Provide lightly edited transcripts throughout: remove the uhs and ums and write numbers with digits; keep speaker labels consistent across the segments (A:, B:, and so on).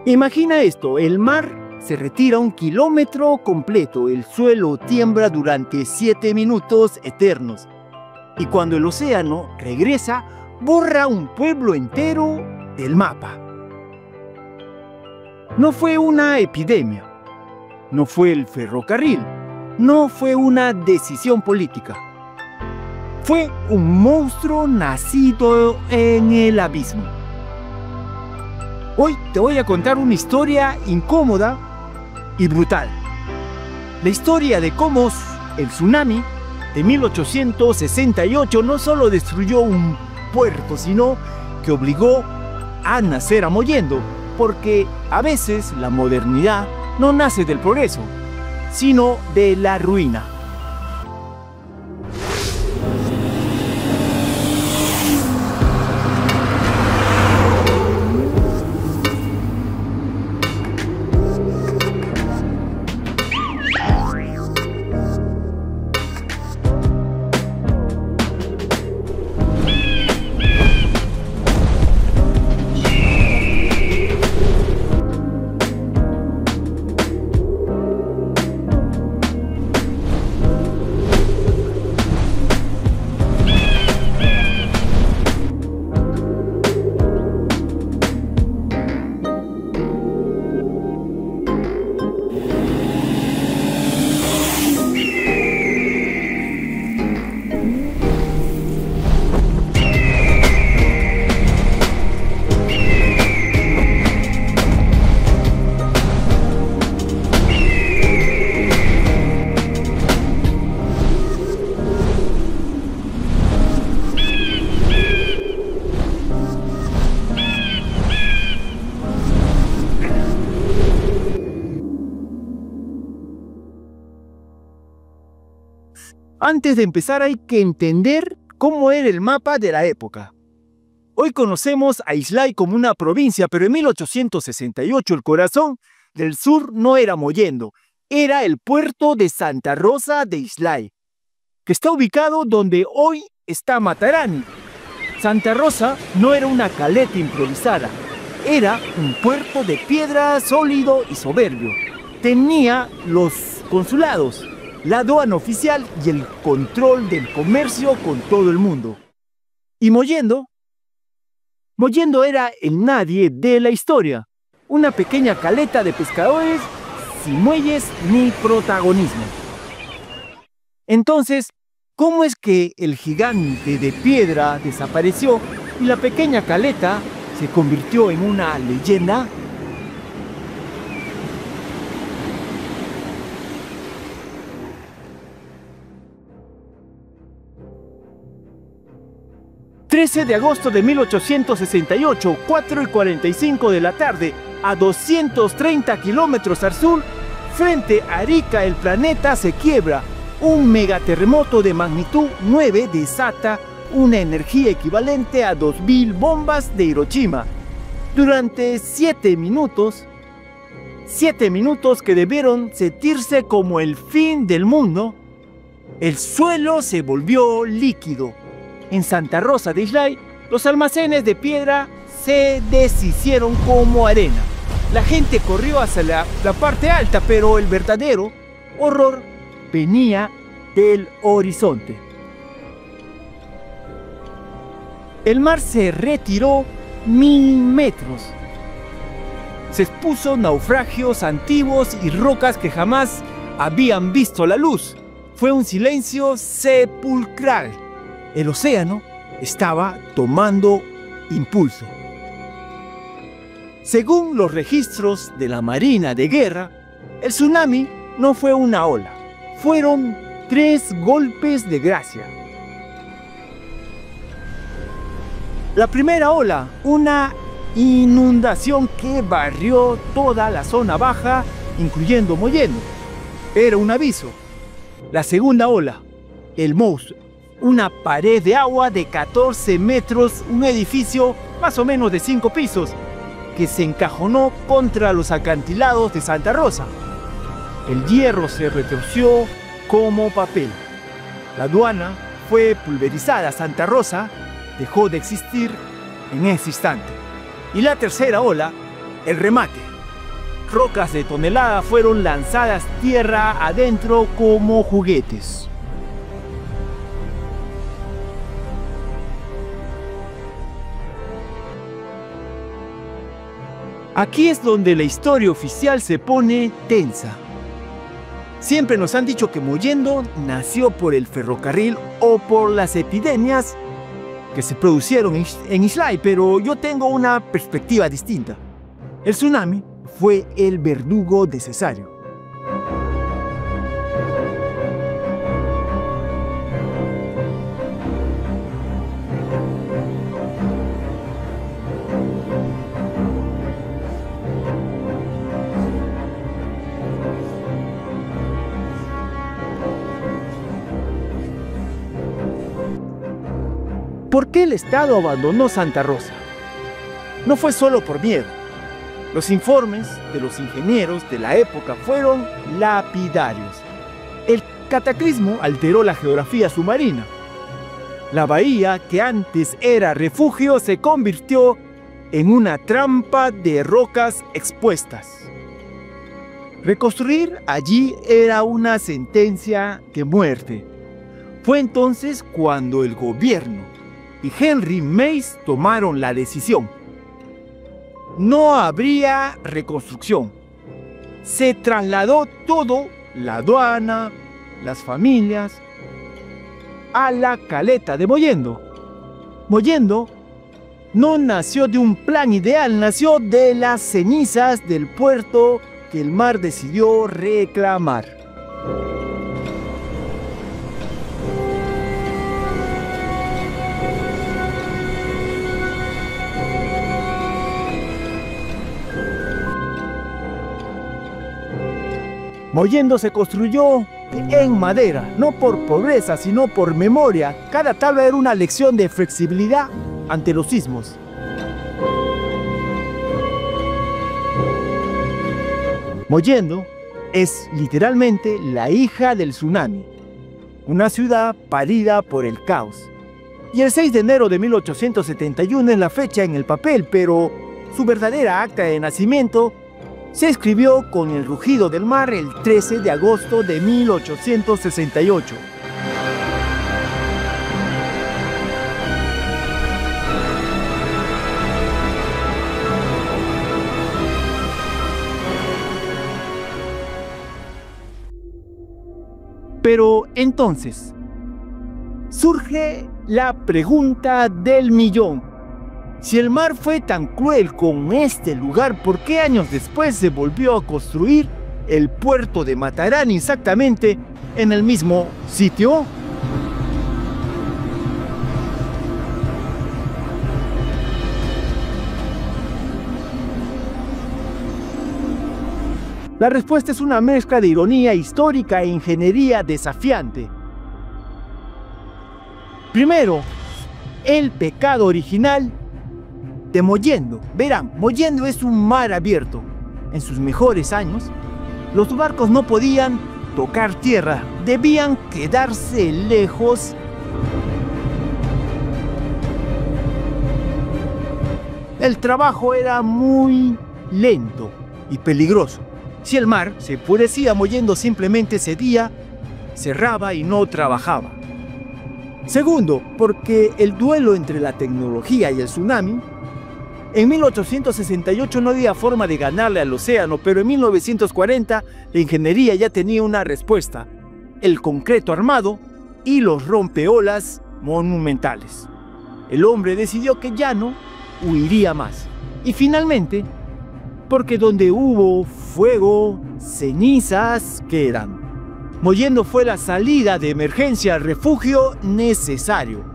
A: Imagina esto, el mar se retira 1 kilómetro completo, el suelo tiembla durante 7 minutos eternos. Y cuando el océano regresa, borra un pueblo entero del mapa. No fue una epidemia, no fue el ferrocarril, no fue una decisión política. Fue un monstruo nacido en el abismo. Hoy te voy a contar una historia incómoda y brutal. La historia de cómo el tsunami de 1868 no solo destruyó un puerto, sino que obligó a nacer a Mollendo, porque a veces la modernidad no nace del progreso, sino de la ruina. Antes de empezar hay que entender cómo era el mapa de la época. Hoy conocemos a Islay como una provincia, pero en 1868 el corazón del sur no era Mollendo, era el puerto de Santa Rosa de Islay, que está ubicado donde hoy está Matarani. Santa Rosa no era una caleta improvisada, era un puerto de piedra sólido y soberbio. Tenía los consulados, la aduana oficial y el control del comercio con todo el mundo. ¿Y Mollendo? Mollendo era el nadie de la historia, una pequeña caleta de pescadores sin muelles ni protagonismo. Entonces, ¿cómo es que el gigante de piedra desapareció y la pequeña caleta se convirtió en una leyenda? ...13 de agosto de 1868, 4:45 de la tarde, a 230 kilómetros al sur, frente a Arica, el planeta se quiebra. Un megaterremoto de magnitud 9 desata una energía equivalente a 2000 bombas de Hiroshima. Durante 7 minutos que debieron sentirse como el fin del mundo, el suelo se volvió líquido. En Santa Rosa de Islay, los almacenes de piedra se deshicieron como arena. La gente corrió hacia la parte alta, pero el verdadero horror venía del horizonte. El mar se retiró 1000 metros. Se expuso naufragios antiguos y rocas que jamás habían visto la luz. Fue un silencio sepulcral. El océano estaba tomando impulso. Según los registros de la Marina de Guerra, el tsunami no fue una ola, fueron 3 golpes de gracia. La primera ola, una inundación que barrió toda la zona baja, incluyendo Mollendo. Era un aviso. La segunda ola, el monstruo. Una pared de agua de 14 metros, un edificio más o menos de 5 pisos, que se encajonó contra los acantilados de Santa Rosa. El hierro se retorció como papel. La aduana fue pulverizada. Santa Rosa dejó de existir en ese instante. Y la tercera ola, el remate. rocas de tonelada fueron lanzadas tierra adentro como juguetes. Aquí es donde la historia oficial se pone tensa. Siempre nos han dicho que Mollendo nació por el ferrocarril o por las epidemias que se produjeron en Islay, pero yo tengo una perspectiva distinta. El tsunami fue el verdugo necesario. ¿Por qué el Estado abandonó Santa Rosa? No fue solo por miedo. Los informes de los ingenieros de la época fueron lapidarios. El cataclismo alteró la geografía submarina. La bahía, que antes era refugio, se convirtió en una trampa de rocas expuestas. Reconstruir allí era una sentencia de muerte. Fue entonces cuando el gobierno y Henry Mays tomaron la decisión. No habría reconstrucción. Se trasladó todo, la aduana, las familias, a la caleta de Mollendo. Mollendo no nació de un plan ideal, nació de las cenizas del puerto que el mar decidió reclamar. Mollendo se construyó en madera, no por pobreza, sino por memoria. Cada tabla era una lección de flexibilidad ante los sismos. Mollendo es literalmente la hija del tsunami, una ciudad parida por el caos. Y el 6 de enero de 1871 es la fecha en el papel, pero su verdadera acta de nacimiento se escribió con el rugido del mar el 13 de agosto de 1868. Pero entonces, surge la pregunta del millón. Si el mar fue tan cruel con este lugar, ¿por qué años después se volvió a construir el puerto de Matarani exactamente en el mismo sitio? La respuesta es una mezcla de ironía histórica e ingeniería desafiante. Primero, el pecado original de Mollendo. Verán, Mollendo es un mar abierto. En sus mejores años, los barcos no podían tocar tierra, debían quedarse lejos. El trabajo era muy lento y peligroso. Si el mar se enfurecía, Mollendo simplemente cedía, cerraba y no trabajaba. Segundo, porque el duelo entre la tecnología y el tsunami. En 1868 no había forma de ganarle al océano, pero en 1940 la ingeniería ya tenía una respuesta: el concreto armado y los rompeolas monumentales. El hombre decidió que ya no huiría más. Y finalmente, porque donde hubo fuego, cenizas quedan. Mollendo fue la salida de emergencia al refugio necesario.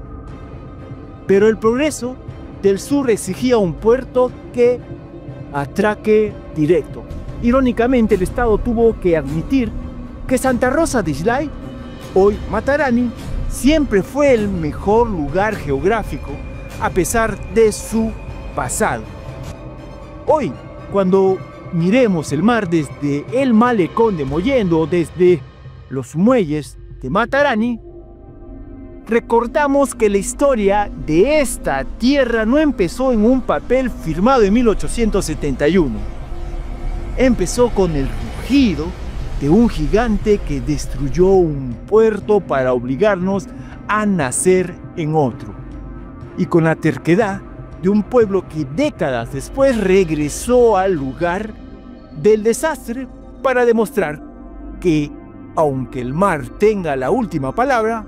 A: Pero el progreso del sur exigía un puerto que atraque directo. Irónicamente, el Estado tuvo que admitir que Santa Rosa de Islay, hoy Matarani, siempre fue el mejor lugar geográfico a pesar de su pasado. Hoy, cuando miremos el mar desde el malecón de Mollendo, desde los muelles de Matarani, recordamos que la historia de esta tierra no empezó en un papel firmado en 1871. empezó con el rugido de un gigante que destruyó un puerto para obligarnos a nacer en otro, y con la terquedad de un pueblo que décadas después regresó al lugar del desastre para demostrar que, aunque el mar tenga la última palabra,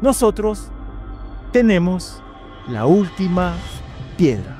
A: nosotros tenemos la última piedra.